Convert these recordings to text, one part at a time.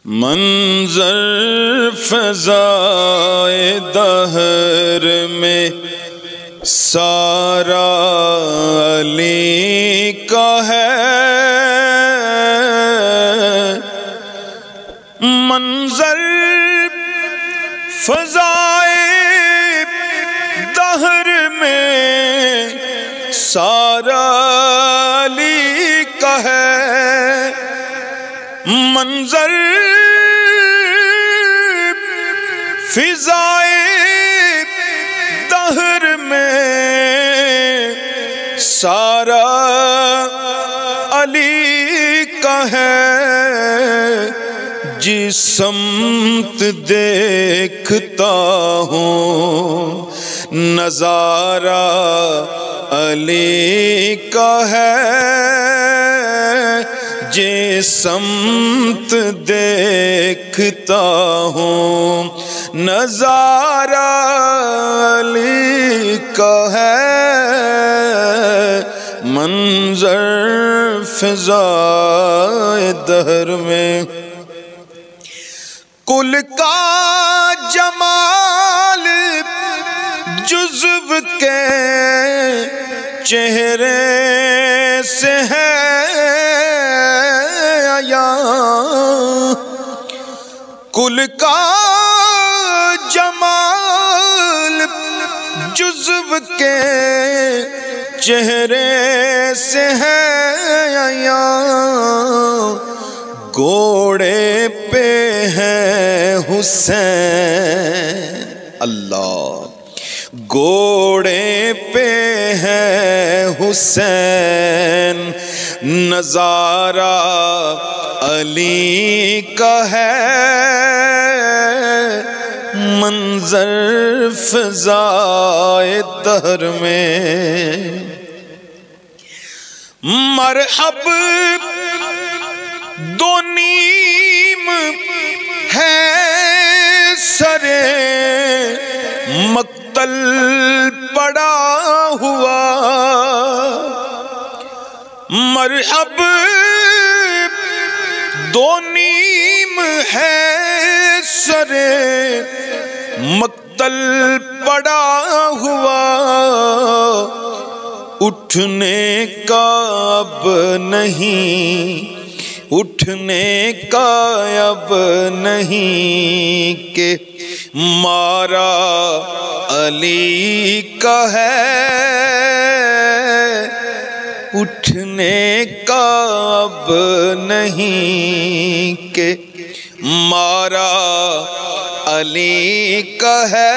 منظر فضائے دہر میں سارا علی کا ہے، منظر فضائے دہر میں سارا علی کا ہے، منظر فضائے دہر میں سارا علی کا ہے، جس سمت دیکھتا ہوں نظارہ علی کا ہے، جس سمت دیکھتا ہوں نظارہ علی کا ہے، منظر فضائے دہر میں کل کا جمال جزو کے چہرے سے ہے آیا، کل کا جمال جزو کے چہرے سے ہے آیا، گھوڑے پہ ہے حسین اللہ، گھوڑے پہ ہے حسین، نظارہ علی کا ہے، منظر فضائے دہر میں مرحب دو نیم ہے سرے مقتل پڑا ہوا، مرحب دو نیم ہے سرے مقتل پڑا ہوا، اٹھنے کا اب نہیں، اٹھنے کا اب نہیں کہ مارا علی کا ہے، اٹھنے کا اب نہیں کہ مارا علی کا ہے،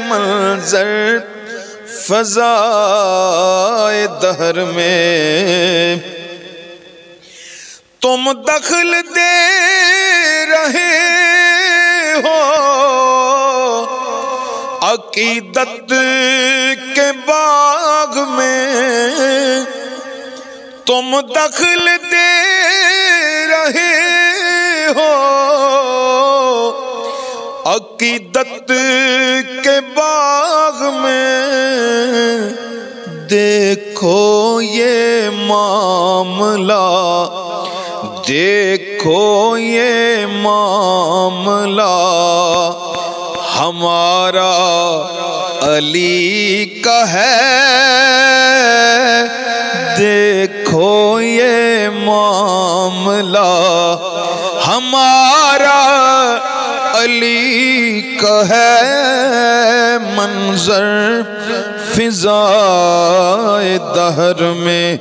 منظر فضائے دہر میں تم دخل دے رہے ہو عقیدت کے باغ میں، تم دخل دے رہے ہو عقیدت کے باغ میں، دیکھو یہ معاملہ، دیکھو یہ معاملہ ہمارا علی کا ہے، دیکھو یہ معاملہ ہمارا علی کا ہے، منظر فضائے دہر میں